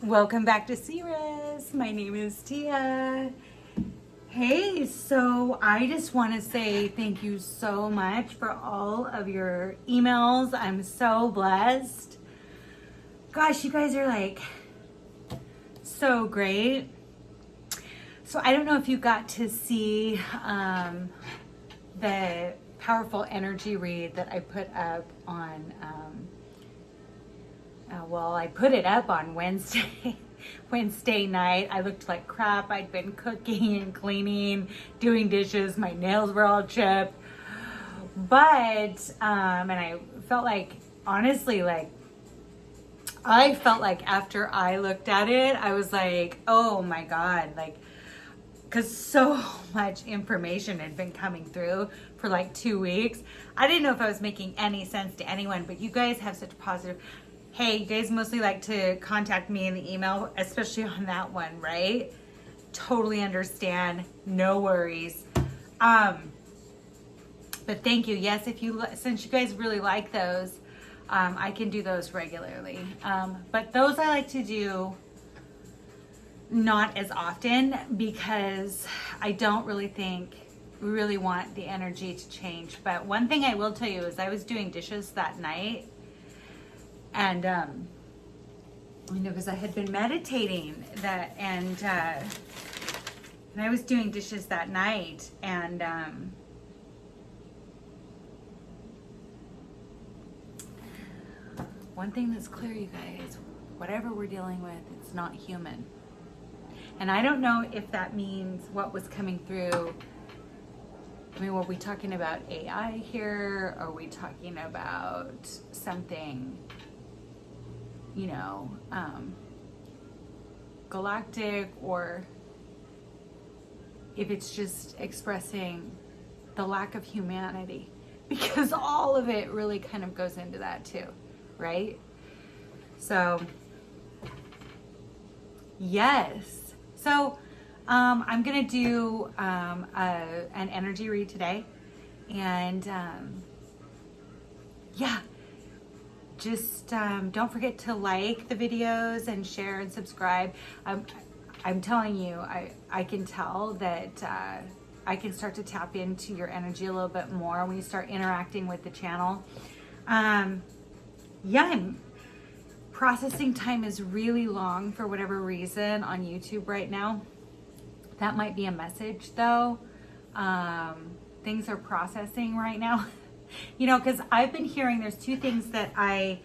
Welcome back to Ceres. My name is Tia. Hey, so I just want to say thank you so much for all of your emails. I'm so blessed. Gosh, you guys are like so great. So I don't know if you got to see the powerful energy read that I put up on I put it up on Wednesday night. I looked like crap. I'd been cooking and cleaning, doing dishes. My nails were all chipped. But, and I felt like, honestly, I felt like after I looked at it, I was like, oh my God, because so much information had been coming through for like 2 weeks. I didn't know if I was making any sense to anyone, but you guys have such positive. Hey, you guys mostly like to contact me in the email, especially on that one, right? Totally understand. No worries. But thank you. Yes, since you guys really like those, I can do those regularly. But those I like to do not as often because I don't really think we really want the energy to change. But one thing I will tell you is I was doing dishes that night. And, because I had been meditating and I was doing dishes that night, and, one thing that's clear, you guys, whatever we're dealing with, it's not human. And I don't know if that means what was coming through. I mean, were we talking about AI here? Are we talking about something, galactic, or if it's just expressing the lack of humanity, because all of it really kind of goes into that too, right? So, yes. So, I'm gonna do an energy read today, and just don't forget to like the videos and share and subscribe. I'm telling you, I can tell that I can start to tap into your energy a little bit more when you start interacting with the channel. Processing time is really long for whatever reason on YouTube right now. That might be a message though. Things are processing right now. Because I've been hearing there's two things that I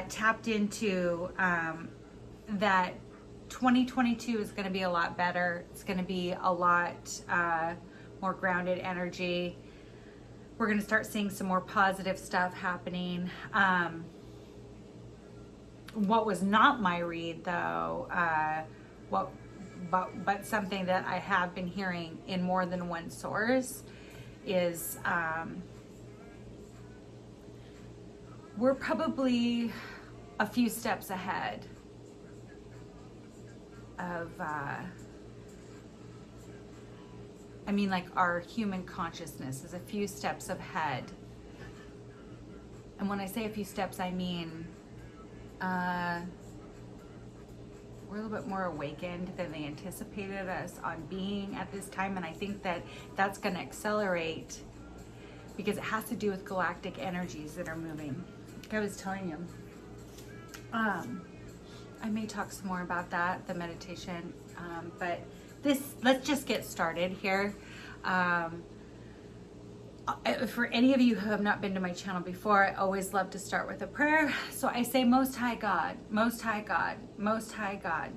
tapped into, that 2022 is going to be a lot better. It's going to be a lot more grounded energy. We're going to start seeing some more positive stuff happening. What was not my read though, but something that I have been hearing in more than one source is we're probably a few steps ahead of, our human consciousness is a few steps ahead. And when I say a few steps, I mean, we're a little bit more awakened than they anticipated us on being at this time. And I think that that's going to accelerate because it has to do with galactic energies that are moving. Like I was telling you, I may talk some more about that, the meditation, but let's just get started here. For any of you who have not been to my channel before, I always love to start with a prayer. So I say, Most High God, Most High God, Most High God.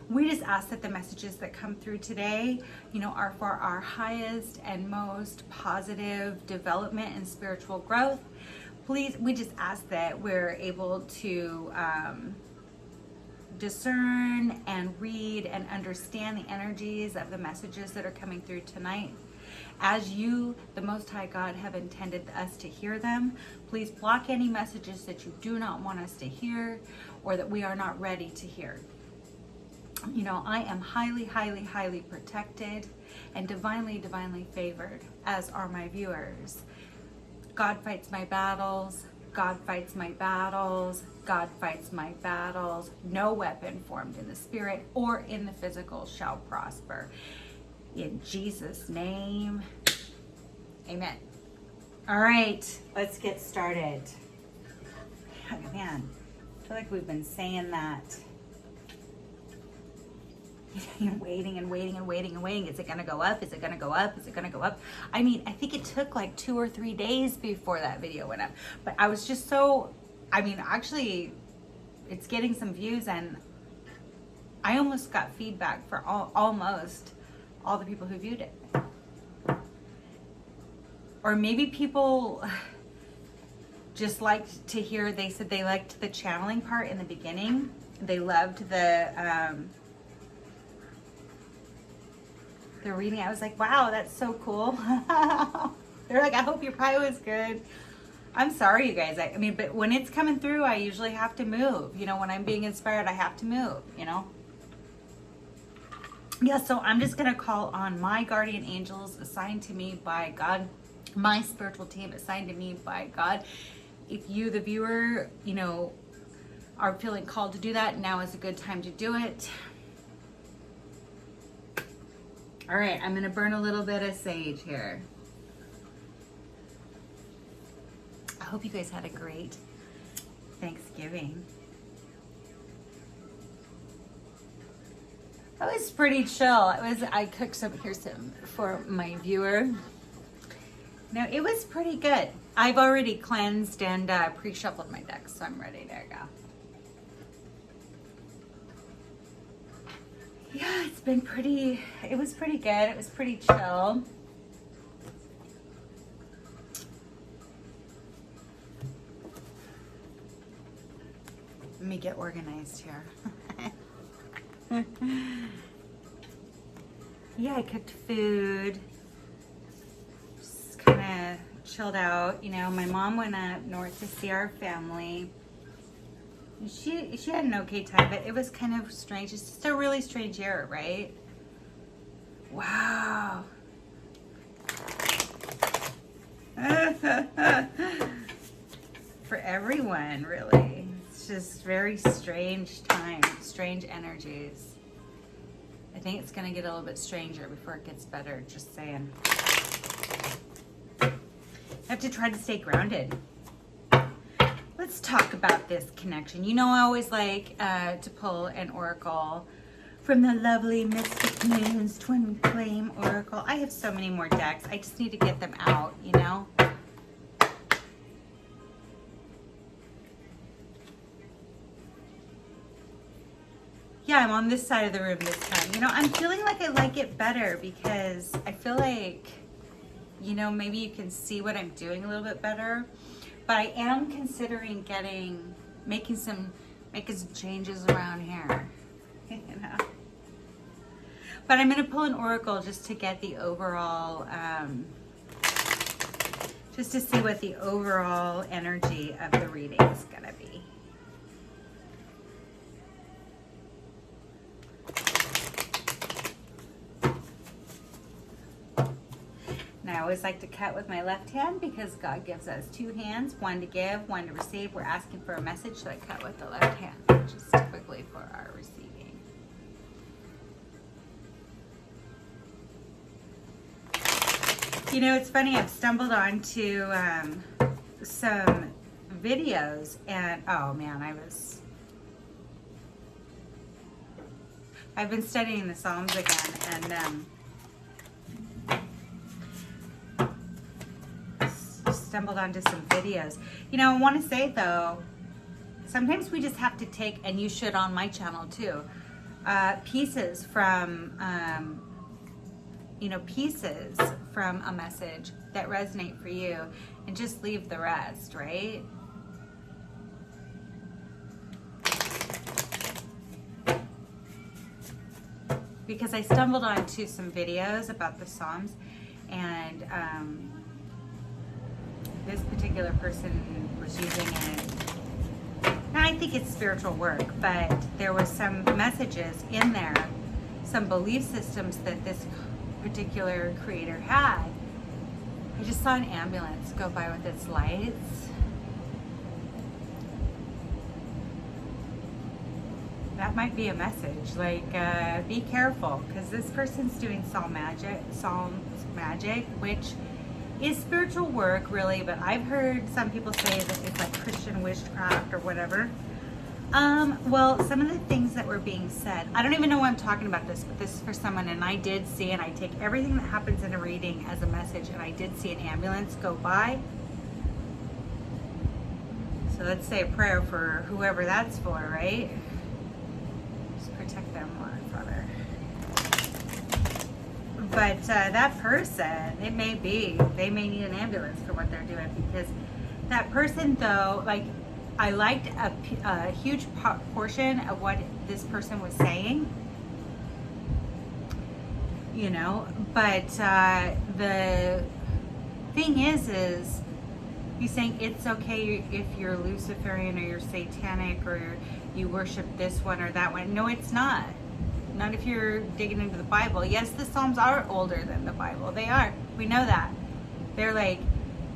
We just ask that the messages that come through today, are for our highest and most positive development and spiritual growth. Please, we just ask that we're able to discern and read and understand the energies of the messages that are coming through tonight. As you, the Most High God, have intended us to hear them, please block any messages that you do not want us to hear or that we are not ready to hear. I am highly, highly, highly protected and divinely, divinely favored, as are my viewers. God fights my battles. God fights my battles. God fights my battles. No weapon formed in the spirit or in the physical shall prosper. In Jesus' name, amen. All right, let's get started. Man, I feel like we've been saying that. You're waiting and waiting and waiting and waiting. Is it going to go up? Is it going to go up? Is it going to go up? I mean, I think it took like 2 or 3 days before that video went up. But I was just so, I mean, actually, it's getting some views, and I almost got feedback for almost all the people who viewed it. Or maybe people just liked to hear, they said they liked the channeling part in the beginning. They loved the reading. I was like, wow, that's so cool. They're like, I hope your pie was good. I'm sorry, you guys. I mean, but when it's coming through, I usually have to move. You know, when I'm being inspired, I have to move, you know? Yeah, so I'm just going to call on my guardian angels assigned to me by God, my spiritual team assigned to me by God. If you, the viewer, you know, are feeling called to do that, now is a good time to do it. All right, I'm going to burn a little bit of sage here. I hope you guys had a great Thanksgiving. It was pretty chill. I cooked some for my viewer. No, it was pretty good. I've already cleansed and pre-shuffled my deck, so I'm ready to go. Yeah, it was pretty good. It was pretty chill. Let me get organized here. Yeah, I cooked food. Just kind of chilled out. You know, my mom went up north to see our family. She had an okay time, but it was kind of strange. It's just a really strange year, right? Wow. For everyone, really. It's just very strange time, strange energies. I think it's going to get a little bit stranger before it gets better, just saying. I have to try to stay grounded. Let's talk about this connection. You know, I always like to pull an oracle from the lovely Mystic Moon's Twin Flame Oracle. I have so many more decks. I just need to get them out, you know? Yeah, I'm on this side of the room this time. You know, I'm feeling like I like it better because I feel like, you know, maybe you can see what I'm doing a little bit better. But I am considering making some changes around here, you know. But I'm going to pull an oracle just to get the overall, just to see what the overall energy of the reading is going to be. I always like to cut with my left hand because God gives us 2 hands, one to give, one to receive. We're asking for a message, so I cut with the left hand, which is typically for our receiving. You know, it's funny, I've stumbled onto some videos, and oh man, I've been studying the Psalms again, and stumbled onto some videos. You know, I want to say though, sometimes we just have to take, and you should on my channel too, pieces from, you know, pieces from a message that resonate for you and just leave the rest, right? Because I stumbled onto some videos about the Psalms, and this particular person was using it. Now I think it's spiritual work, but there was some messages in there, some belief systems that this particular creator had. I just saw an ambulance go by with its lights. that might be a message. Like, be careful, because this person's doing psalm magic, which is spiritual work, really. But I've heard some people say that it's like Christian witchcraft or whatever. Well, some of the things that were being said, I don't even know why I'm talking about this, but this is for someone, and I did see, and I take everything that happens in a reading as a message, and I did see an ambulance go by. So let's say a prayer for whoever that's for, right? Just protect them, Lord, Father. But that person, it may be, they may need an ambulance for what they're doing, because that person, though, like, I liked a huge portion of what this person was saying, you know, but the thing is he's saying it's okay if you're Luciferian or you're satanic or you worship this one or that one. No, it's not. Not if you're digging into the Bible. Yes, the Psalms are older than the Bible. They are. We know that. They're like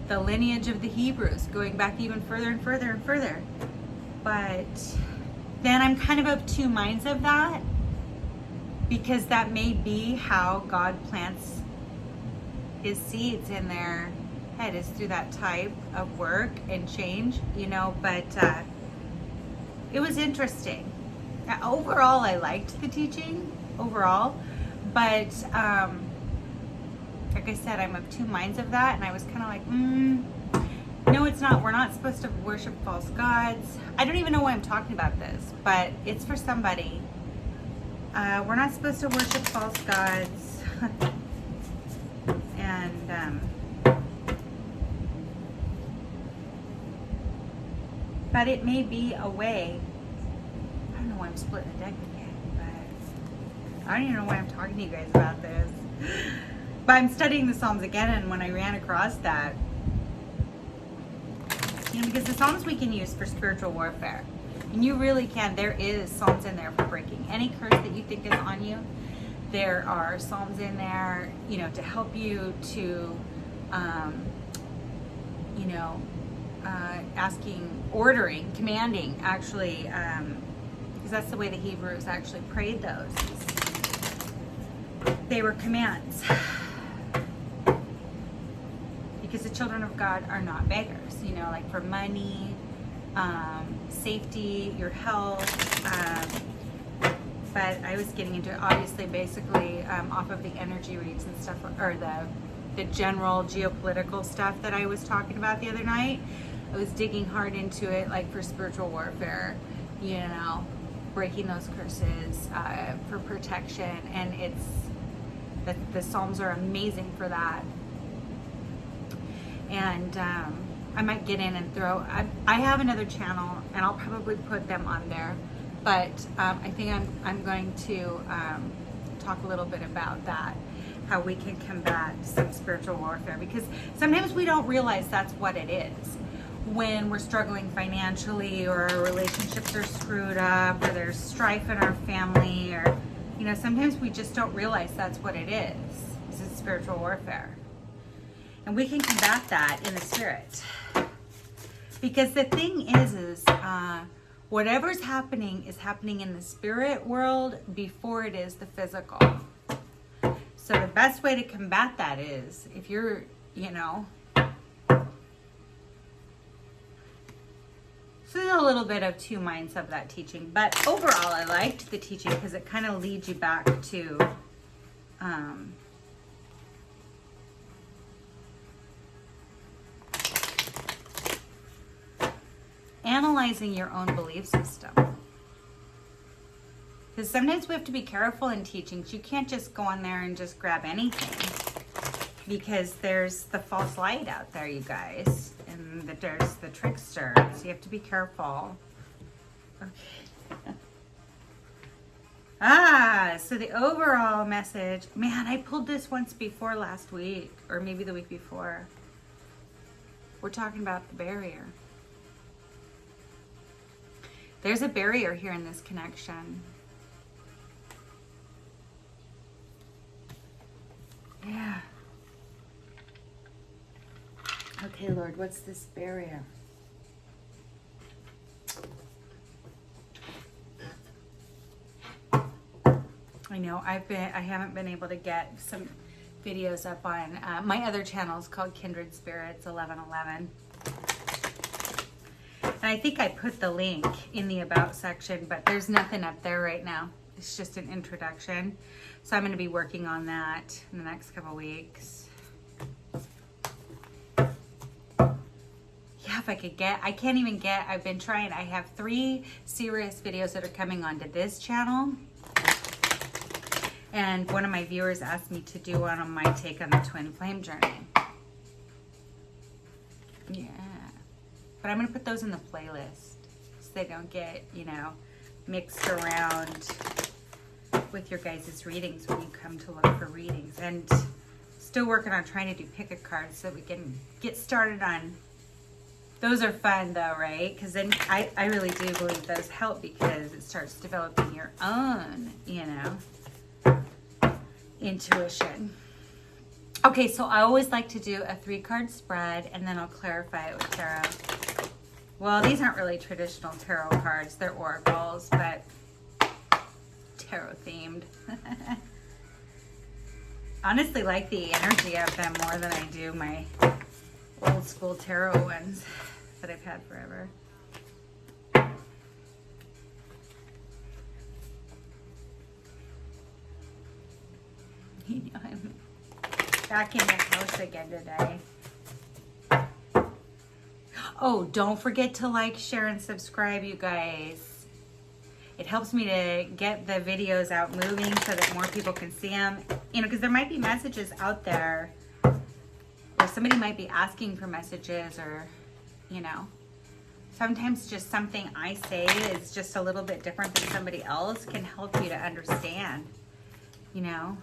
the lineage of the Hebrews, going back even further and further and further. But then I'm kind of of two minds of that, because that may be how God plants his seeds in their head, is through that type of work and change, you know. But it was interesting. Overall, I liked the teaching overall, but like I said, I'm of two minds of that, and I was kind of like, no, it's not. We're not supposed to worship false gods. I don't even know why I'm talking about this, but it's for somebody. We're not supposed to worship false gods. And but it may be a way. I don't know why I'm splitting the deck again, but I don't even know why I'm talking to you guys about this. But I'm studying the Psalms again, and when I ran across that, you know, because the Psalms we can use for spiritual warfare. And you really can. There is Psalms in there for breaking any curse that you think is on you. There are Psalms in there, you know, to help you to, you know, ordering, commanding, actually, because that's the way the Hebrews actually prayed those. They were commands. Because the children of God are not beggars, you know, like for money, safety, your health. But I was getting into it, obviously, basically, off of the energy reads and stuff, or the general geopolitical stuff that I was talking about the other night. I was digging hard into it, like for spiritual warfare, you know, breaking those curses, for protection. And the Psalms are amazing for that. And I might get in and throw, I have another channel, and I'll probably put them on there, but I think I'm going to talk a little bit about that, how we can combat some spiritual warfare, because sometimes we don't realize that's what it is when we're struggling financially, or our relationships are screwed up, or there's strife in our family, or, you know, sometimes we just don't realize that's what it is. It's spiritual warfare. And we can combat that in the spirit. Because the thing is whatever's happening is happening in the spirit world before it is the physical. So the best way to combat that is, if you're, you know, so there's a little bit of two minds of that teaching. But overall, I liked the teaching because it kind of leads you back to analyzing your own belief system. Because sometimes we have to be careful in teachings. You can't just go on there and just grab anything, because there's the false light out there, you guys, and there's the tricksters. You have to be careful. Okay. So the overall message, man, I pulled this once before last week, or maybe the week before. We're talking about the barrier. There's a barrier here in this connection. Yeah. Okay, Lord, what's this barrier? know, I haven't been able to get some videos up on my other channel is called Kindred Spirits 1111. And I think I put the link in the About section, but there's nothing up there right now. It's just an introduction. So I'm going to be working on that in the next couple weeks. Yeah, if I could get, I can't even get, I've been trying. I have 3 serious videos that are coming onto this channel. And one of my viewers asked me to do one on my take on the twin flame journey. Yeah. But I'm going to put those in the playlist so they don't get, you know, mixed around with your guys' readings when you come to look for readings. And still working on trying to do pick-a cards so we can get started on. Those are fun though, right? Because then I really do believe those help because it starts developing your own, you know, intuition. Okay, so I always like to do a 3-card spread and then I'll clarify it with tarot. Well, these aren't really traditional tarot cards. They're oracles, but tarot themed. Honestly, like the energy of them more than I do my old school tarot ones that I've had forever. You know, I'm back in the house again today. Oh, don't forget to like, share, and subscribe, you guys. It helps me to get the videos out moving so that more people can see them. You know, because there might be messages out there or somebody might be asking for messages or, you know, sometimes just something I say is just a little bit different than somebody else can help you to understand, you know.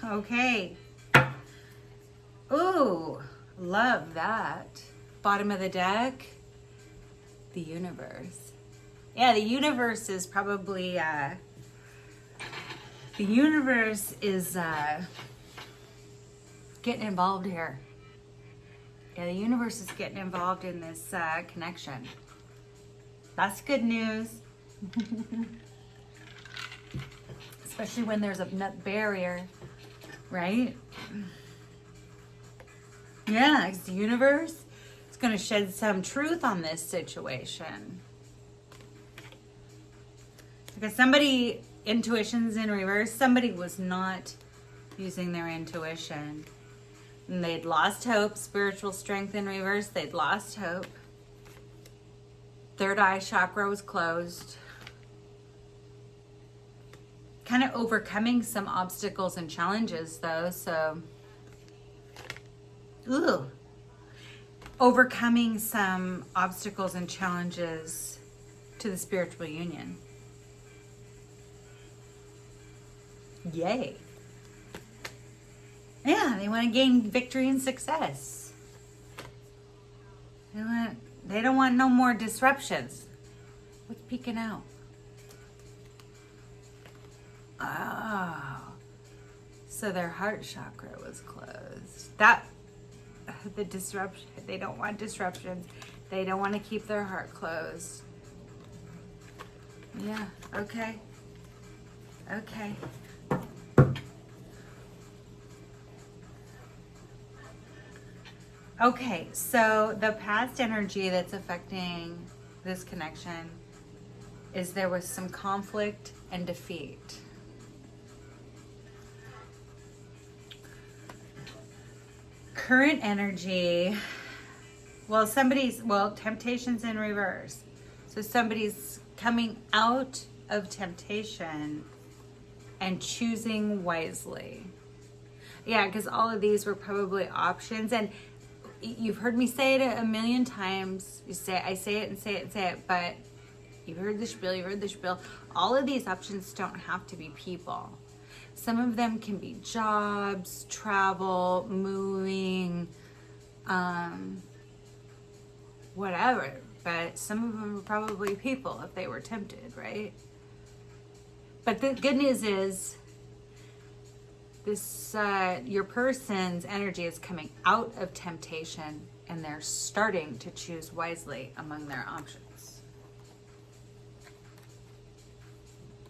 Okay. Ooh, love that. Bottom of the deck, the universe. Yeah, the universe is probably, the universe is getting involved here. Yeah, the universe is getting involved in this connection. That's good news. Especially when there's a nut barrier. Right? Yeah, it's the universe. It's going to shed some truth on this situation. Because somebody, intuition's in reverse, somebody was not using their intuition. And they'd lost hope. Spiritual strength in reverse, they'd lost hope. Third eye chakra was closed. Kind of overcoming some obstacles and challenges though, so overcoming some obstacles and challenges to the spiritual union. Yay. Yeah, they want to gain victory and success. They don't want no more disruptions. What's peeking out? Oh, so their heart chakra was closed. The disruption, they don't want disruptions. They don't want to keep their heart closed. Yeah, okay. Okay. Okay, so the past energy that's affecting this connection is there was some conflict and defeat. Current energy, temptation's in reverse. So somebody's coming out of temptation and choosing wisely. Yeah, because all of these were probably options. And you've heard me say it a million times. I say it and say it and say it, but you've heard the spiel, All of these options don't have to be people. Some of them can be jobs, travel, moving, whatever. But some of them are probably people if they were tempted, right? But the good news is this your person's energy is coming out of temptation and they're starting to choose wisely among their options.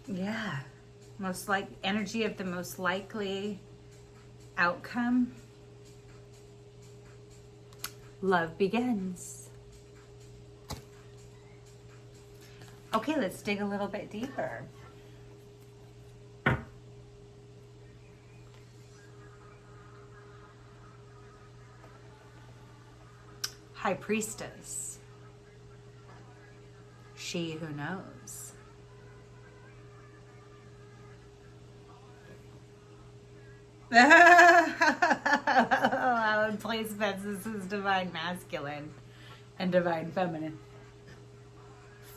Yeah. Most like energy of the most likely outcome. Love begins. Okay, let's dig a little bit deeper. High Priestess. She who knows. I would place bets this is divine masculine and divine feminine.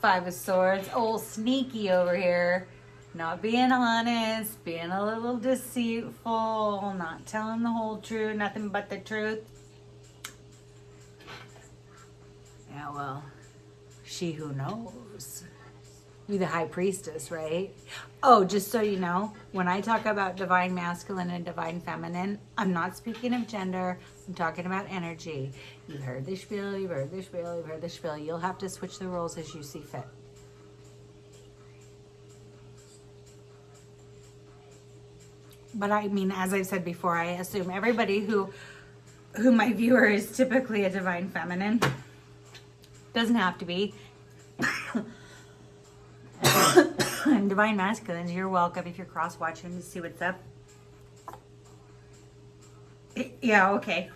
Five of Swords. Old sneaky over here. Not being honest, being a little deceitful, not telling the whole truth, nothing but the truth. Yeah, well, she who knows. You're the High Priestess, right? Oh, just so you know, when I talk about divine masculine and divine feminine, I'm not speaking of gender. I'm talking about energy. You've heard the spiel, you've heard the spiel, you've heard the spiel. You'll have to switch the roles as you see fit. But I mean, as I've said before, I assume everybody who my viewer is typically a divine feminine. Doesn't have to be. And divine masculines, you're welcome if you're cross-watching to see what's up. Yeah, okay.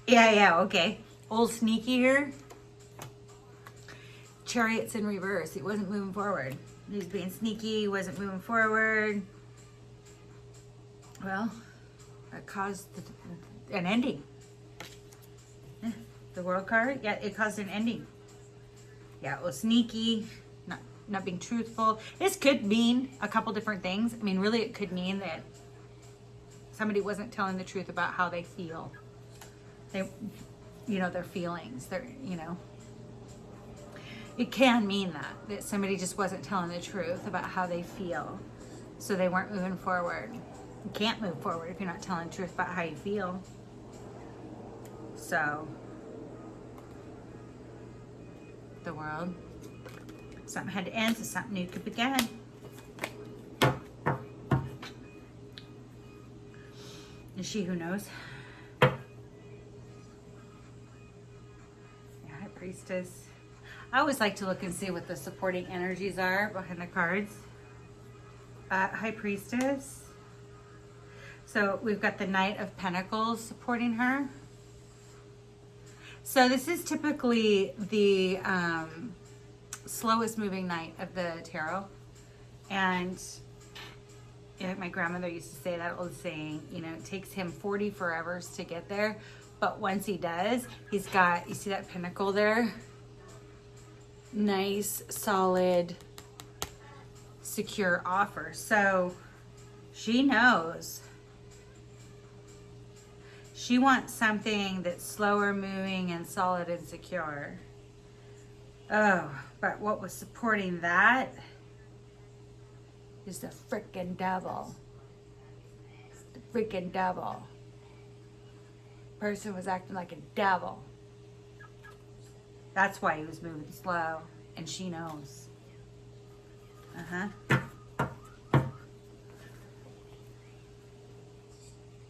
Yeah, okay. Old sneaky here. Chariot's in reverse. He wasn't moving forward. He was being sneaky, he wasn't moving forward. Well, it caused an ending. The World card, yeah, it caused an ending. Yeah, it was sneaky, not being truthful. This could mean a couple different things. I mean, really, it could mean that somebody wasn't telling the truth about how they feel. They, their feelings. It can mean that somebody just wasn't telling the truth about how they feel, so they weren't moving forward. You can't move forward if you're not telling the truth about how you feel. So, the World. Something had to end so something new could begin. And she who knows. Yeah, High Priestess. I always like to look and see what the supporting energies are behind the cards. High Priestess. So we've got the Knight of Pentacles supporting her. So this is typically the slowest moving knight of the tarot. And my grandmother used to say that old saying, it takes him 40 forevers to get there. But once he does, he's got, you see that pentacle there? Nice, solid, secure offer. So she knows. She wants something that's slower moving and solid and secure. Oh, but what was supporting that is the freaking devil. The freaking devil. Person was acting like a devil. That's why he was moving slow, and she knows.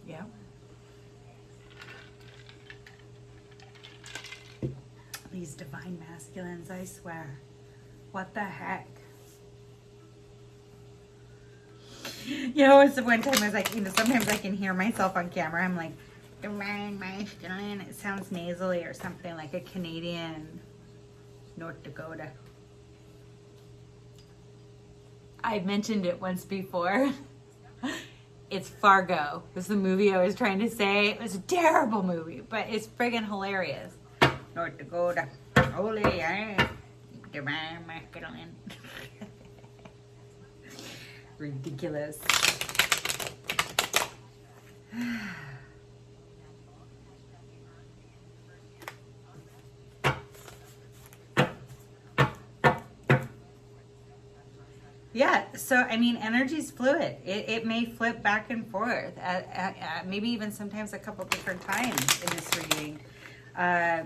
Yeah. These divine masculines, I swear. What the heck? It's the one time I was like, sometimes I can hear myself on camera. I'm like, divine masculine. It sounds nasally or something like a Canadian, North Dakota. I mentioned it once before. It's Fargo. It was the movie I was trying to say. It was a terrible movie, but it's friggin' hilarious. North Dakota. Holy, divine masculine. Ridiculous. Yeah, so I mean, energy's fluid. It may flip back and forth, maybe even sometimes a couple different times in this reading. I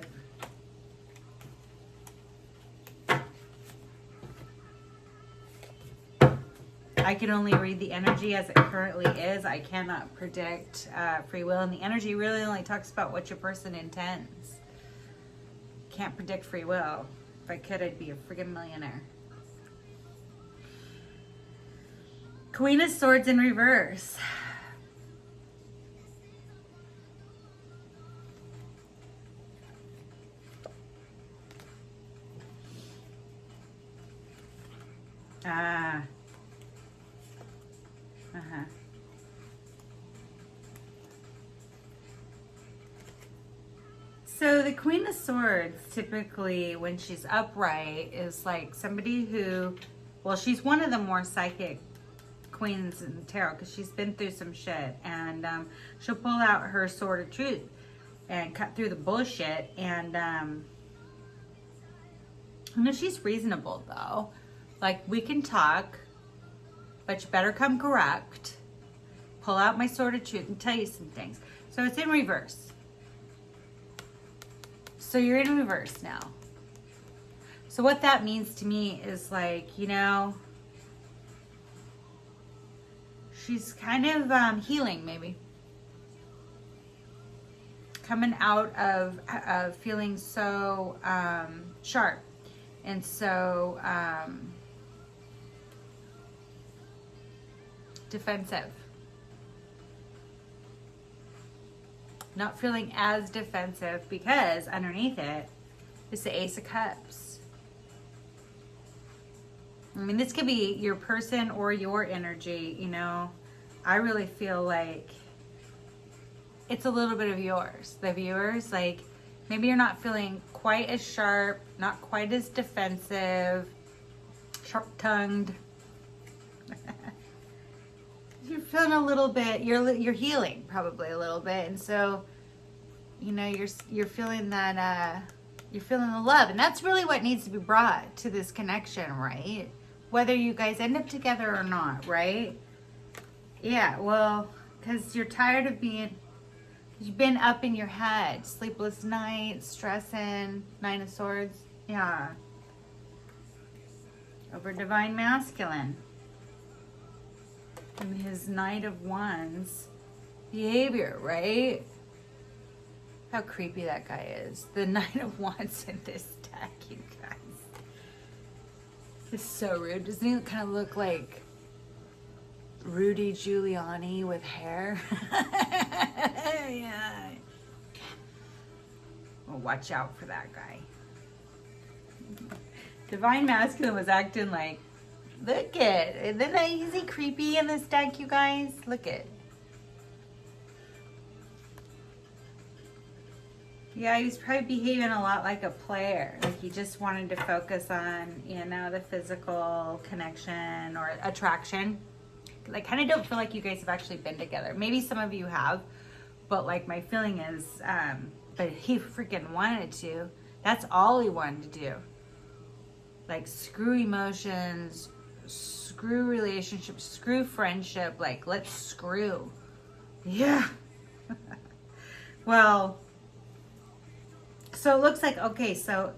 can only read the energy as it currently is. I cannot predict free will, and the energy really only talks about what your person intends. Can't predict free will. If I could, I'd be a friggin' millionaire. Queen of Swords in reverse. Uh-huh. So the Queen of Swords, typically when she's upright, is like somebody who, well, she's one of the more psychic queens in the tarot because she's been through some shit, and she'll pull out her sword of truth and cut through the bullshit. And you know, she's reasonable though. Like, we can talk, but you better come correct. Pull out my sword of truth and tell you some things. So it's in reverse. So you're in reverse now. So what that means to me is, like, you know, she's kind of healing, maybe. Coming out of feeling so sharp and so defensive. Not feeling as defensive because underneath it is the Ace of Cups. I mean, this could be your person or your energy, you know. I really feel like it's a little bit of yours. The viewers, like, maybe you're not feeling quite as sharp, not quite as defensive, sharp-tongued. You're feeling a little bit, you're healing probably a little bit, and so, you know, you're feeling that you're feeling the love, and that's really what needs to be brought to this connection, right? Whether you guys end up together or not, right? Yeah, well, because you're tired of you've been up in your head, sleepless nights, stressing, Nine of Swords, yeah. Over Divine Masculine. And his Knight of Wands behavior, right? How creepy that guy is. The Knight of Wands in this deck, you guys. It's so rude. Doesn't he kind of look like Rudy Giuliani with hair? Yeah. Well, watch out for that guy. Divine Masculine was acting like, look it. Is he creepy in this deck, you guys? Look it. Yeah, he was probably behaving a lot like a player. Like, he just wanted to focus on, you know, the physical connection or attraction. I kind of don't feel like you guys have actually been together. Maybe some of you have, but like, my feeling is, but he freaking wanted to. That's all he wanted to do. Like, screw emotions, screw relationships, screw friendship. Like, let's screw. Yeah. Well, so it looks like, okay, so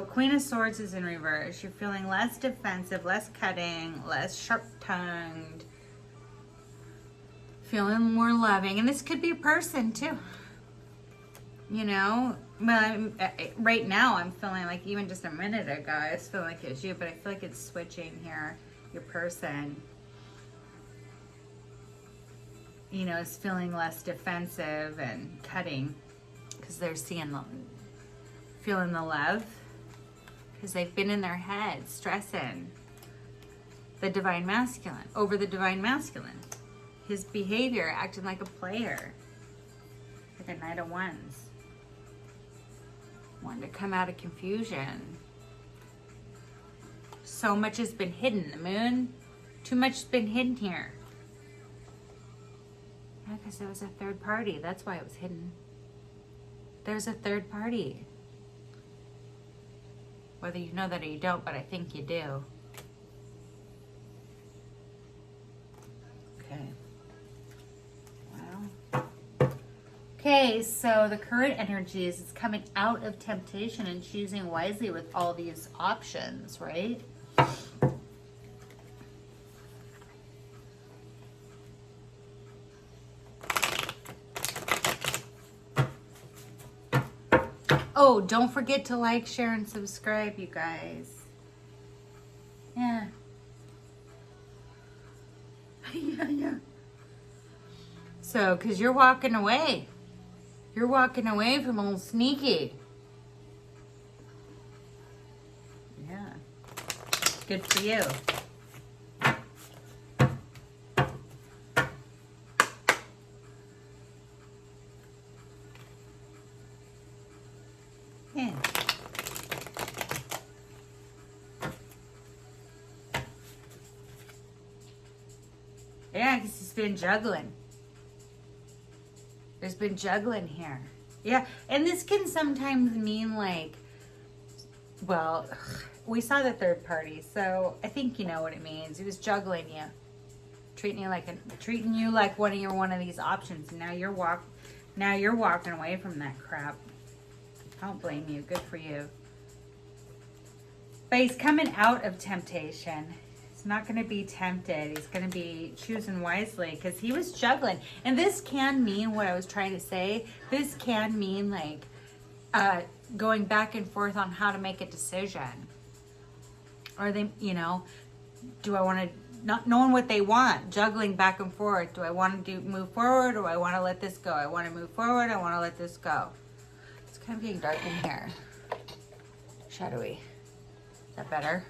Queen of Swords is in reverse. You're feeling less defensive, less cutting, less sharp-tongued, feeling more loving. And this could be a person too. You know, well, right now I'm feeling like, even just a minute ago, I was feeling like it was you, but I feel like it's switching here. Your person, you know, is feeling less defensive and cutting because they're feeling the love, because they've been in their head stressing the Divine Masculine, over the Divine Masculine. His behavior, acting like a player, like a Knight of Wands. Wanting to come out of confusion. So much has been hidden. The Moon, too much has been hidden here. Yeah, because there was a third party. That's why it was hidden. There's a third party. Whether you know that or you don't, but I think you do. Okay. Wow. Okay, so the current energy is it's coming out of temptation and choosing wisely with all these options, right? Oh, don't forget to like, share, and subscribe, you guys. Yeah. Yeah. So, because you're walking away. You're walking away from old Sneaky. Yeah. Good for you. Yeah. Yeah, because he's been juggling. There's been juggling here. Yeah, and this can sometimes mean like, well, we saw the third party, so I think you know what it means. He was juggling you, treating you like one of these options. Now you're walking away from that crap. I don't blame you. Good for you. But he's coming out of temptation. He's not going to be tempted. He's going to be choosing wisely because he was juggling. And this can mean what I was trying to say. This can mean like going back and forth on how to make a decision. Or they, do I want to, not knowing what they want, juggling back and forth. Do I want to move forward or I want to let this go? I want to move forward. I want to let this go. It's kind of getting dark in here. Shadowy. Is that better?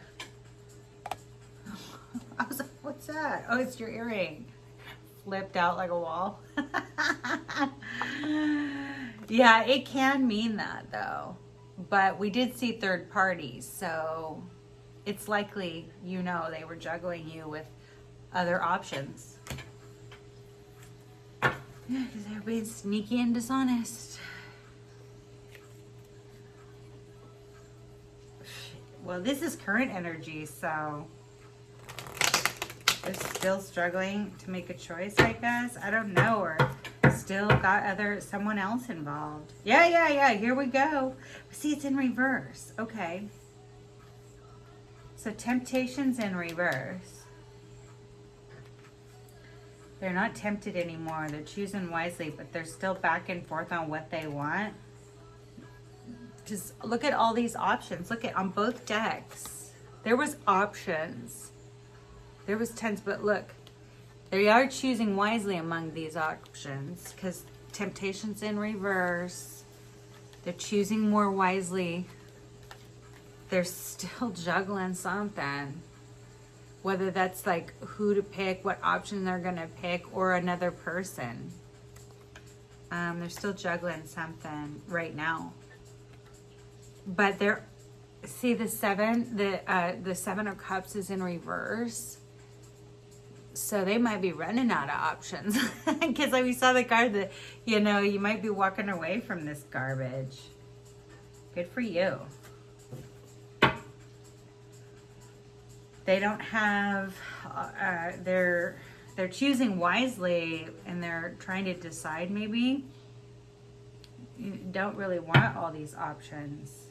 I was like, what's that? Oh, it's your earring. Flipped out like a wall. Yeah, it can mean that though. But we did see third parties, so it's likely, they were juggling you with other options. Yeah, because they're being sneaky and dishonest. Well, this is current energy, so they're still struggling to make a choice, I guess. I don't know, or still got someone else involved. Yeah, here we go. See, it's in reverse. Okay. So temptation's in reverse. They're not tempted anymore. They're choosing wisely, but they're still back and forth on what they want. Just look at all these options. Look at on both decks. There was options. There was tons, but look, they are choosing wisely among these options because temptation's in reverse. They're choosing more wisely. They're still juggling something. Whether that's like who to pick, what option they're going to pick, or another person. They're still juggling something right now. But see the seven of cups is in reverse. So they might be running out of options. Because we saw the card that, you might be walking away from this garbage. Good for you. They don't have, they're choosing wisely and they're trying to decide maybe. You don't really want all these options.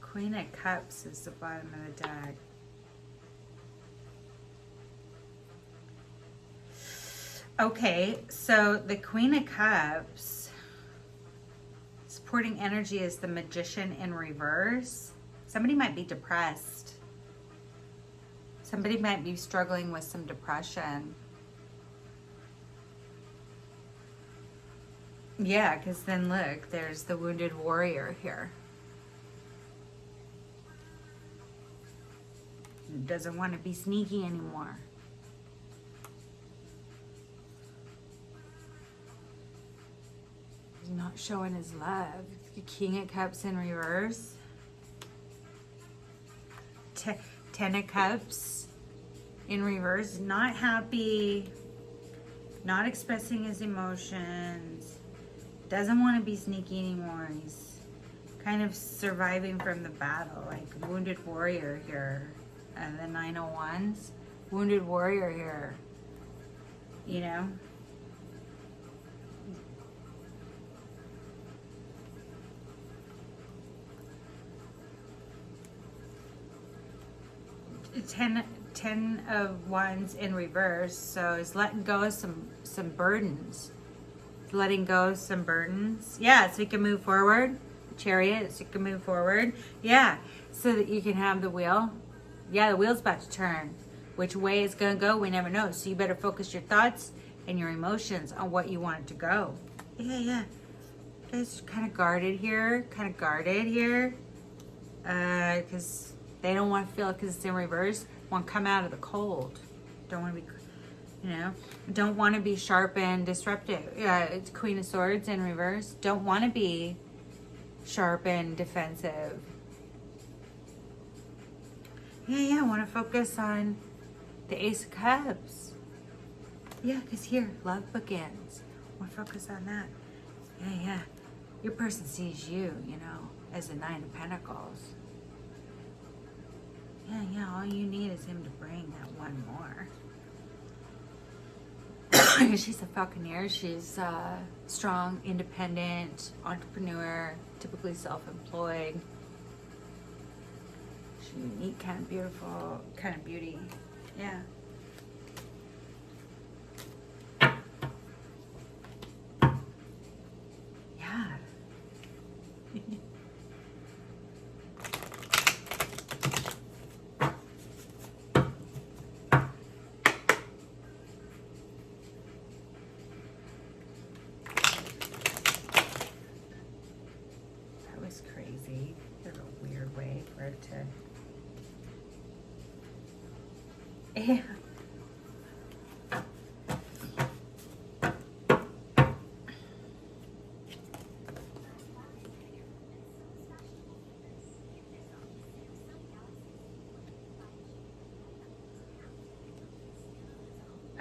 Queen of Cups is the bottom of the deck. Okay, so the Queen of Cups, supporting energy is the Magician in reverse. Somebody might be depressed. Somebody might be struggling with some depression. Yeah, because then look, there's the Wounded Warrior here. Doesn't want to be sneaky anymore. He's not showing his love. The King of Cups in reverse. Ten of Cups in reverse. Not happy. Not expressing his emotions. Doesn't want to be sneaky anymore. He's kind of surviving from the battle. Like Wounded Warrior here. And the Nine of Wands. wounded warrior here, you know? Ten of Wands in reverse, so it's letting go of some burdens. It's letting go of some burdens. Yeah, so you can move forward. Chariot, so you can move forward. Yeah, so that you can have the wheel. Yeah, the wheel's about to turn. Which way it's going to go, we never know. So you better focus your thoughts and your emotions on what you want it to go. Yeah. It's kind of guarded here. Because they don't want to feel it because it's in reverse. Want to come out of the cold. Don't want to be, don't want to be sharp and disruptive. Yeah, it's Queen of Swords in reverse. Don't want to be sharp and defensive. Yeah, I want to focus on the Ace of Cups. Yeah, because here, love begins. I want to focus on that. Yeah. Your person sees you, as the Nine of Pentacles. Yeah, all you need is him to bring that one more. She's a falconer. She's strong, independent, entrepreneur, typically self-employed. She's unique, kind of beautiful, kind of beauty. Yeah. Yeah. Crazy. There's a weird way for it to. Yeah.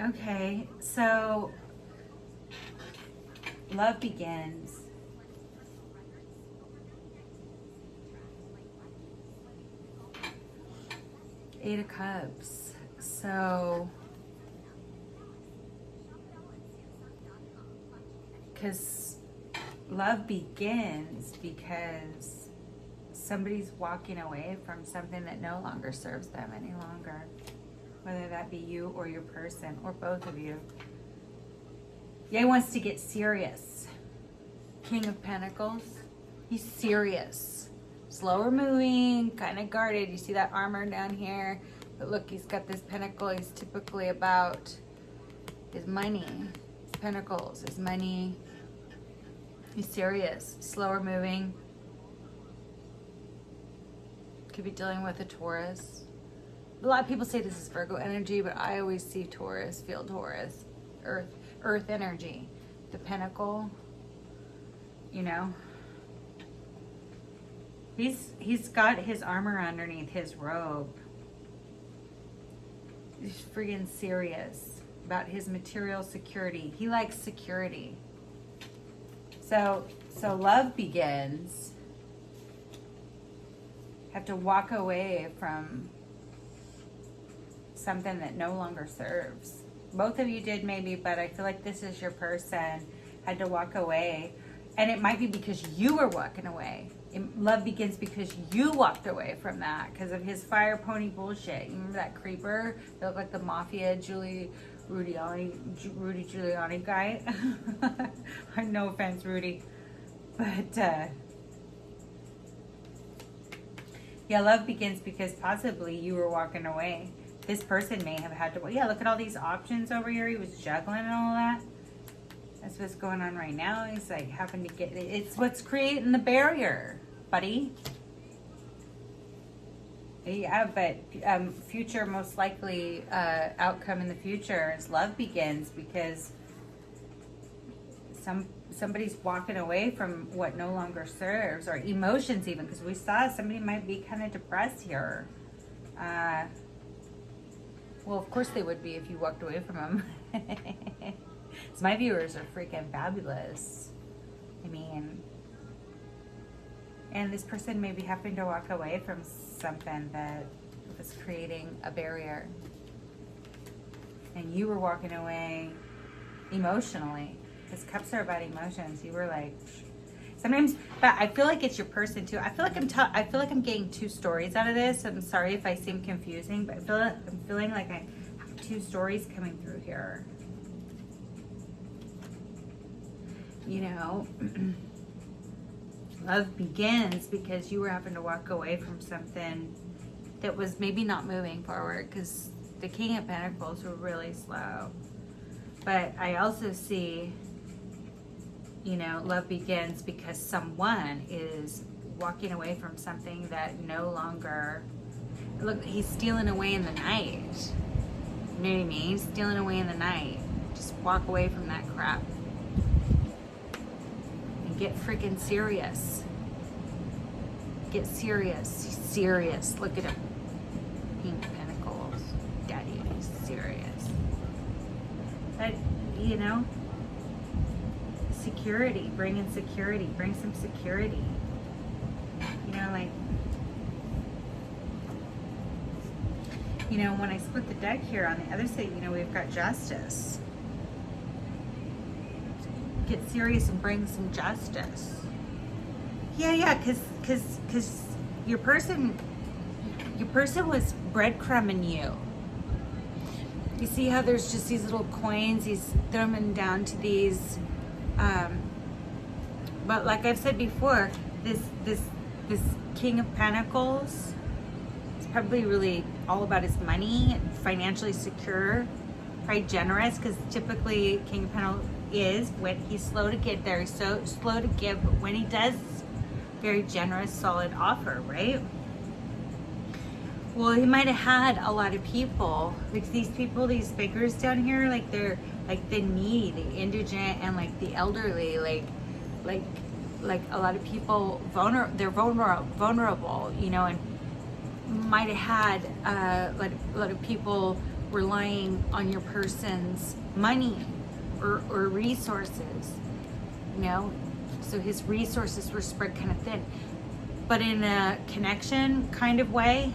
Okay, so love begins. Eight of Cups. So, because love begins because somebody's walking away from something that no longer serves them any longer. Whether that be you or your person or both of you. Yeah, he wants to get serious. King of Pentacles. He's serious. Slower moving, kind of guarded. You see that armor down here? But look, he's got this pentacle. He's typically about his money. His pentacles, his money. He's serious. Slower moving. Could be dealing with a Taurus. A lot of people say this is Virgo energy, but I always see Taurus, feel Taurus. Earth energy. The pentacle, He's got his armor underneath his robe. He's friggin' serious about his material security. He likes security. So love begins. Have to walk away from something that no longer serves. Both of you did maybe, but I feel like this is your person. Had to walk away. And it might be because you were walking away. Love begins because you walked away from that because of his fire pony bullshit. You remember that creeper that looked like the mafia Rudy Giuliani guy? No offense, Rudy. But, yeah, love begins because possibly you were walking away. This person may have had to, yeah, look at all these options over here. He was juggling and all that. That's what's going on right now. He's like having to get, it's what's creating the barrier, buddy. Yeah, but future, most likely outcome in the future is love begins because somebody's walking away from what no longer serves, or emotions even, because we saw somebody might be kind of depressed here. Well, of course they would be if you walked away from them. So my viewers are freaking fabulous. I mean, and this person may be having to walk away from something that was creating a barrier. and you were walking away emotionally, because cups are about emotions. You were like, sometimes, but I feel like it's your person too. I feel like I'm getting two stories out of this. I'm sorry if I seem confusing, but I'm feeling like I have two stories coming through here. You know, love begins because you were having to walk away from something that was maybe not moving forward, because the King of Pentacles were really slow. But I also see, you know, love begins because someone is walking away from something that no longer, look, he's stealing away in the night. You know what I mean? Stealing away in the night. Just walk away from that crap. And get freaking serious. Get serious. Serious. Look at him. King of Pentacles. Daddy is serious. But, you know, security, bring in security, bring some security. You know, like, you know, when I split the deck here on the other side, you know, we've got justice. Get serious and bring some justice. Yeah, because your person was breadcrumbing you. You see how there's just these little coins, he's throwing them down to these, but like I've said before, this King of Pentacles is probably really all about his money and financially secure, probably generous, because typically King of Pentacles is, when he's slow to get there, he's so slow to give, but when he does, very generous, solid offer, right? Well, he might have had a lot of people, like these people, these beggars down here, like they're like the needy, the indigent, and like the elderly, like a lot of people they're vulnerable, you know, and might have had like a lot of people relying on your person's money or resources, you know, so his resources were spread kind of thin, but in a connection kind of way.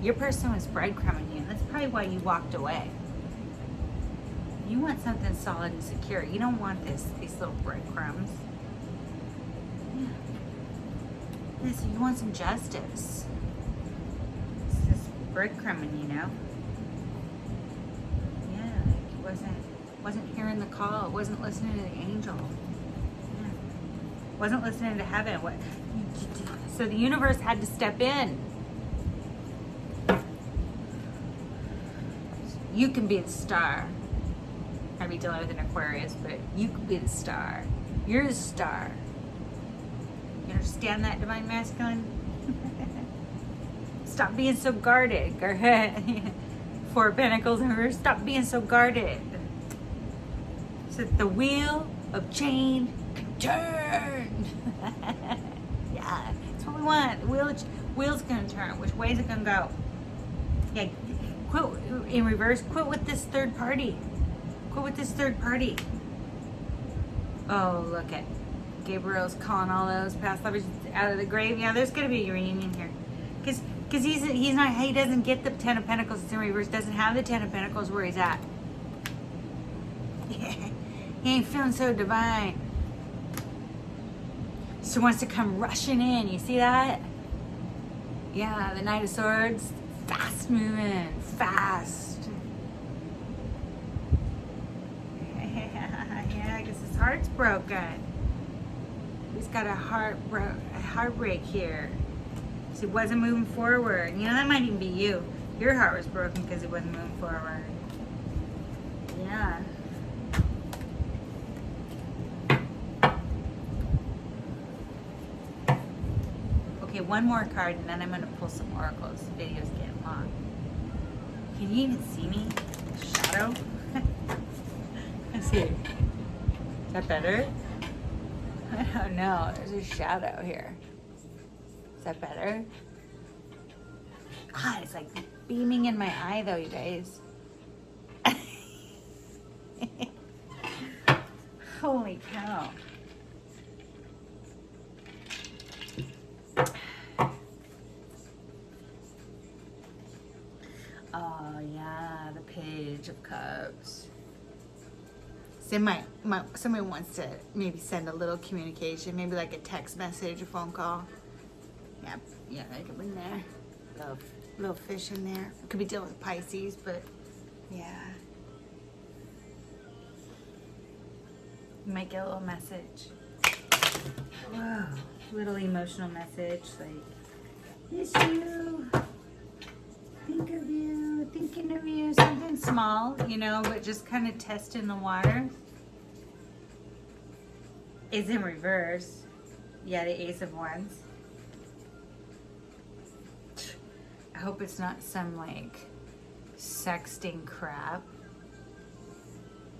Your person was breadcrumbing you. That's probably why you walked away. You want something solid and secure. You don't want these little breadcrumbs. Yeah. Yes, you want some justice. It's just breadcrumbing, you know? Yeah, like it wasn't hearing the call. It wasn't listening to the angel. Yeah. Wasn't listening to heaven. So the universe had to step in. You can be the star. I'd be dealing with an Aquarius, but you can be the star. You're the star. You understand that, Divine Masculine? Stop being so guarded. Four of Pentacles in reverse. Stop being so guarded. So that the wheel of change can turn. Yeah, that's what we want. The wheel's gonna turn. Which way is it gonna go? Yeah. Quit in reverse. Quit with this third party. Quit with this third party. Oh, look at Gabriel's calling all those past lovers out of the grave. Yeah, there's gonna be a reunion here, because he doesn't get the Ten of Pentacles. It's in reverse. Doesn't have the Ten of Pentacles where he's at. Yeah, he ain't feeling so divine. So wants to come rushing in. You see that? Yeah, the Knight of Swords. Fast moving, fast. Yeah, because his heart's broken. He's got a heartbreak here. So he wasn't moving forward. You know, that might even be you. Your heart was broken because he wasn't moving forward. Yeah. Okay, one more card and then I'm going to pull some oracles. The video's getting long. Can you even see me? Shadow? Let's see. Is that better? I don't know. There's a shadow here. Is that better? God, it's like beaming in my eye though, you guys. Holy cow. Oh yeah, the page. Page of Cups. Somebody wants to maybe send a little communication, maybe like a text message, a phone call. Yeah, I could bring there. Little fish in there. Could be dealing with Pisces, but yeah. You might get a little message. Whoa, little emotional message like, miss you, think of you, thinking of you, something small, you know, but just kind of testing the water. Is in reverse. Yeah, the Ace of Wands. I hope it's not some like sexting crap.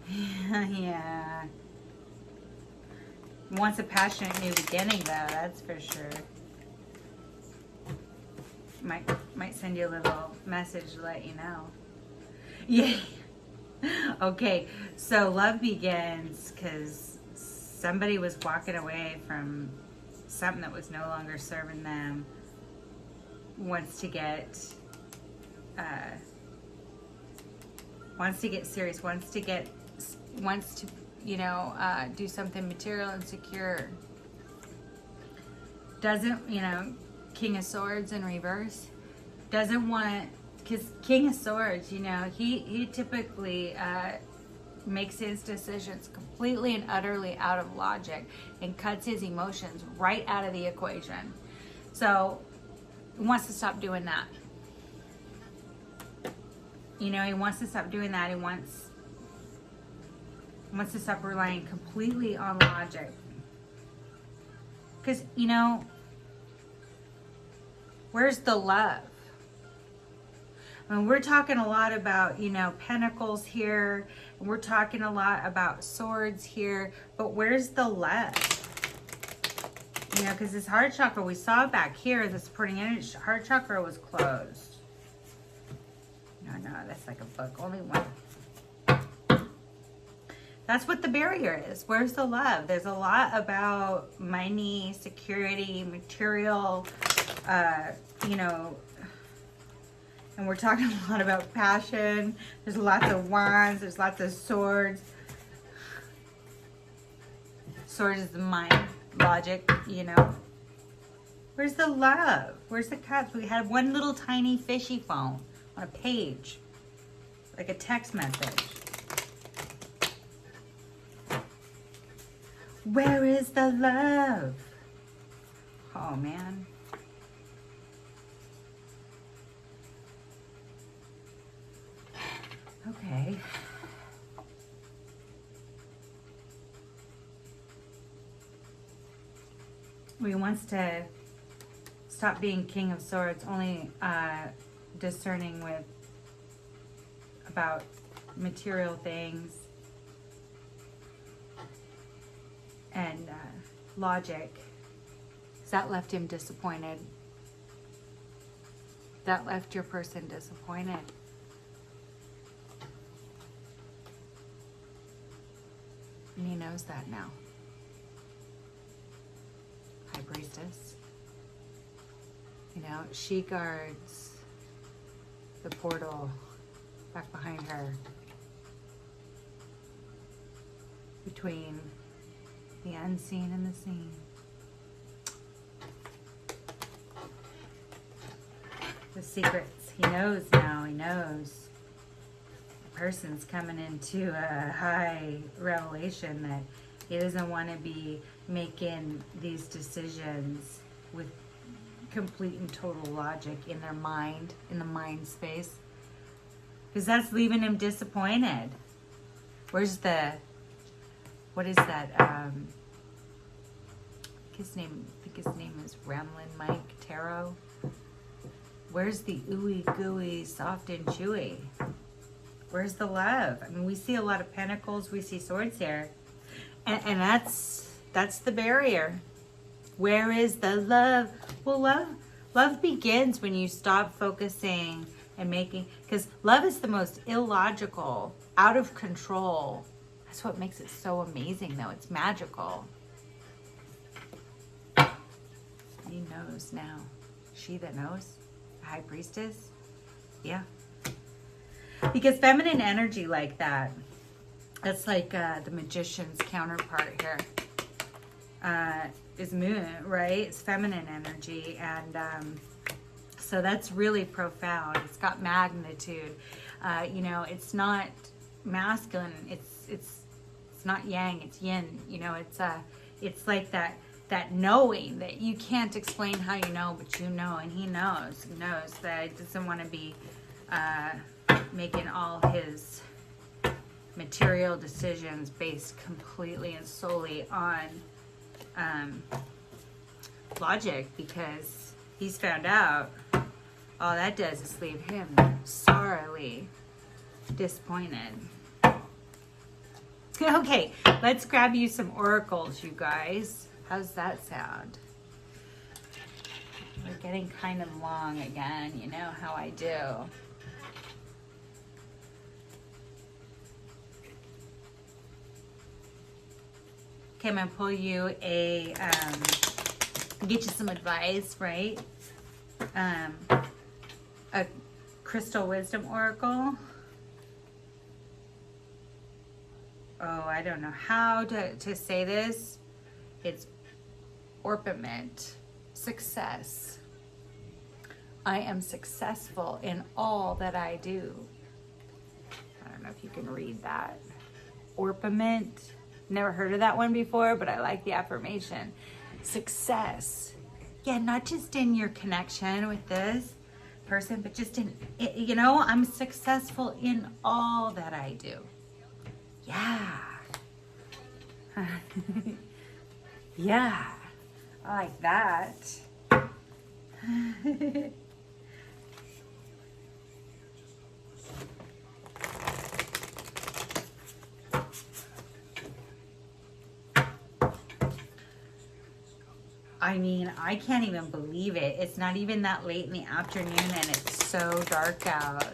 Yeah. Wants a passionate new beginning though, that's for sure. Might send you a little message to let you know. Yeah. Okay, so love begins because somebody was walking away from something that was no longer serving them. Wants to get serious, wants to you know, do something material and secure. Doesn't, you know, King of Swords in reverse. Doesn't want, because King of Swords, you know, he typically makes his decisions completely and utterly out of logic and cuts his emotions right out of the equation. So he wants to stop doing that. You know, he wants to stop doing that. He wants to stop relying completely on logic. Because, you know, where's the love? I mean, we're talking a lot about, you know, Pentacles here. And we're talking a lot about Swords here. But where's the love? You know, because this heart chakra, we saw back here, the supporting energy, heart chakra was closed. No, that's like a book. Only one. That's what the barrier is. Where's the love? There's a lot about money, security, material, you know, and we're talking a lot about passion. There's lots of wands. There's lots of swords. Swords is the mind, logic, you know. Where's the love? Where's the cups? We had one little tiny fishy phone on a page, like a text message. Where is the love? Oh, man. Okay. He wants to stop being King of Swords, only discerning with about material things and logic. That left him disappointed. That left your person disappointed. And he knows that now. High Priestess. You know, she guards the portal back behind her. Between the unseen and the seen. The secrets. He knows now. He knows. Person's coming into a high revelation that he doesn't want to be making these decisions with complete and total logic in their mind, in the mind space, because that's leaving him disappointed. Where's the, what is that, I think his name is Ramlin Mike Tarot. Where's the ooey gooey soft and chewy? Where's the love? I mean, we see a lot of pentacles. We see swords here. And that's the barrier. Where is the love? Well, love begins when you stop focusing and making... Because love is the most illogical, out of control. That's what makes it so amazing, though. It's magical. He knows now. She that knows. The High Priestess. Yeah. Because feminine energy like that, that's like the magician's counterpart here, is moon, right? It's feminine energy. And so that's really profound. It's got magnitude. You know, it's not masculine. It's not yang, it's yin. You know, it's like that knowing that you can't explain how you know, but you know, and he knows that he doesn't want to be making all his material decisions based completely and solely on logic, because he's found out all that does is leave him sorely disappointed. Okay, let's grab you some oracles, you guys. How's that sound? We're getting kind of long again, you know how I do. Okay, I'm gonna pull you get you some advice, right? A crystal wisdom oracle. Oh, I don't know how to say this. It's orpiment, success. I am successful in all that I do. I don't know if you can read that. Orpiment. Never heard of that one before, but I like the affirmation. Success. Yeah, not just in your connection with this person, but just in, you know, I'm successful in all that I do. Yeah. Yeah. I like that. I mean, I can't even believe it. It's not even that late in the afternoon and it's so dark out.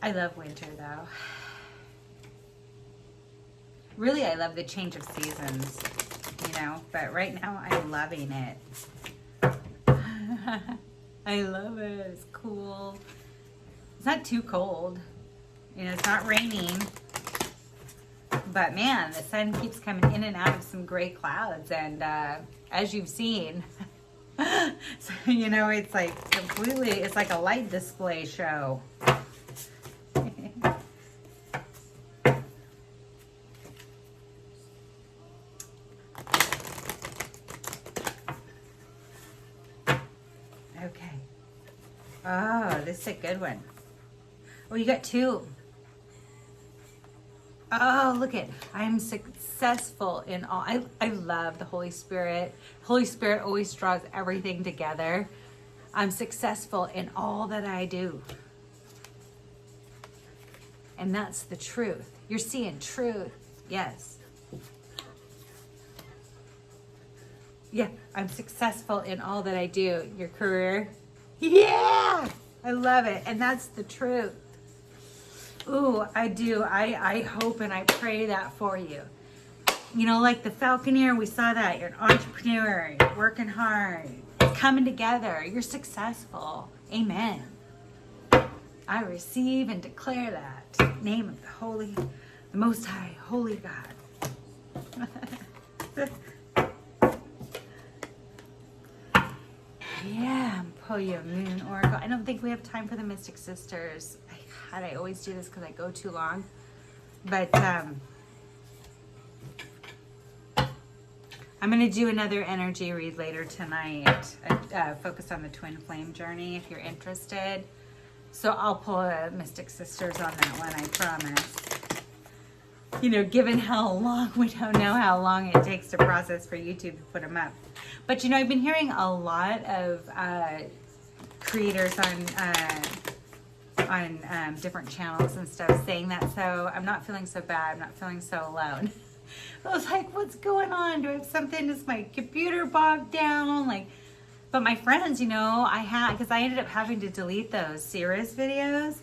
I love winter though. Really, I love the change of seasons, you know, but right now I'm loving it. I love it. It's cool. It's not too cold. You know, it's not raining. But man, the sun keeps coming in and out of some gray clouds. And as you've seen, so, you know, it's like completely, it's like a light display show. Okay. Oh, this is a good one. Oh, you got two. Oh, look at, I'm successful in all. I love the Holy Spirit. Holy Spirit always draws everything together. I'm successful in all that I do. And that's the truth. You're seeing truth. Yes. Yeah, I'm successful in all that I do. Your career. Yeah, I love it. And that's the truth. Ooh, I do. I hope and I pray that for you. You know, like the Falconeer, we saw that. You're an entrepreneur. You're working hard. It's coming together. You're successful. Amen. I receive and declare that. In the name of the Most High, Holy God. Yeah, pull you a moon oracle. I don't think we have time for the Mystic Sisters. I always do this because I go too long. But I'm going to do another energy read later tonight. Focus on the twin flame journey if you're interested. So I'll pull a Mystic Sisters on that one, I promise. You know, given how long, we don't know how long it takes to process for YouTube to put them up. But you know, I've been hearing a lot of creators on different channels and stuff saying that, so I'm not feeling so bad. I'm not feeling so alone. I was like, what's going on? Do I have something? Is my computer bogged down? Like, but my friends, you know, because I ended up having to delete those Cirrus videos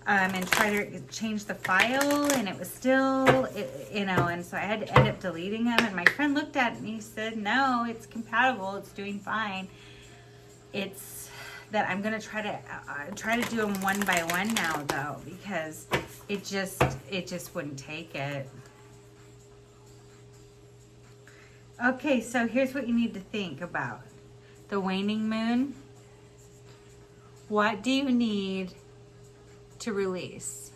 and try to change the file, and it was still, you know, and so I had to end up deleting them. And my friend looked at it and he said, no, it's compatible. It's doing fine. it's that I'm gonna try to do them one by one now, though, because it just wouldn't take it. Okay, so here's what you need to think about the waning moon. What do you need to release?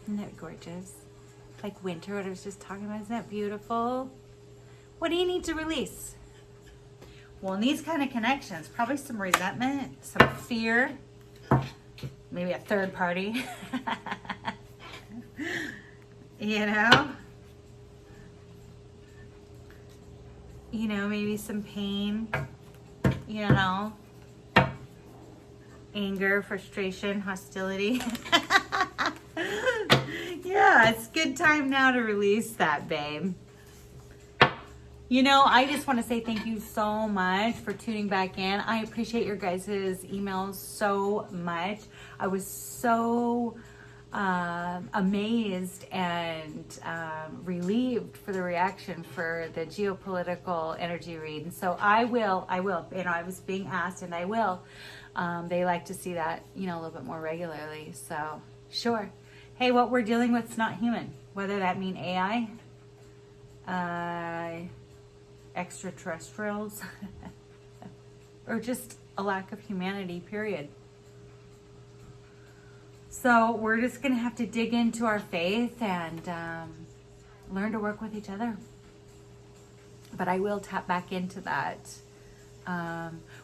Isn't that gorgeous? Like winter, what I was just talking about. Isn't that beautiful? What do you need to release? Well, in these kind of connections, probably some resentment, some fear, maybe a third party. You know? Maybe some pain, anger, frustration, hostility. Yeah, it's a good time now to release that, babe. I just want to say thank you so much for tuning back in. I appreciate your guys' emails so much. I was so amazed and relieved for the reaction for the geopolitical energy read. And so I will, I was being asked, and I will. They like to see that, a little bit more regularly. So sure. Hey, what we're dealing with is not human, whether that mean AI, extraterrestrials, or just a lack of humanity, period. So we're just going to have to dig into our faith and learn to work with each other. But I will tap back into that.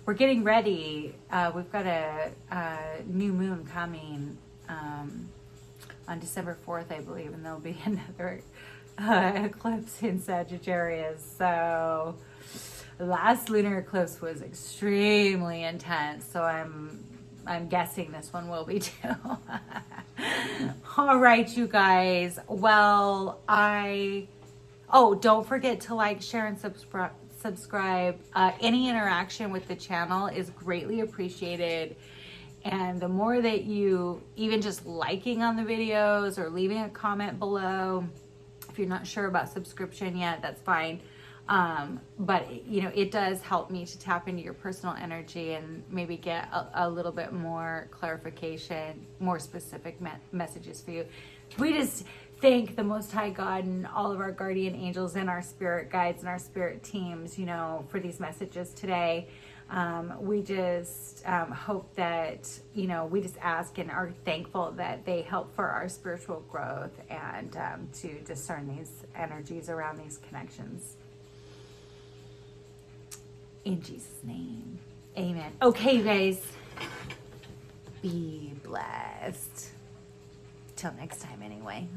We're getting ready. We've got a new moon coming on December 4th, I believe, and there'll be another eclipse in Sagittarius. So last lunar eclipse was extremely intense. So I'm guessing this one will be too. All right, you guys. Well, don't forget to like, share, and subscribe. Any interaction with the channel is greatly appreciated. And the more that you, even just liking on the videos or leaving a comment below, if you're not sure about subscription yet, that's fine. But it does help me to tap into your personal energy and maybe get a little bit more clarification, more specific messages for you. We just thank the Most High God and all of our guardian angels and our spirit guides and our spirit teams, for these messages today. We just hope that, we just ask and are thankful that they help for our spiritual growth and to discern these energies around these connections. In Jesus' name, amen. Okay, you guys, be blessed. Till next time, anyway.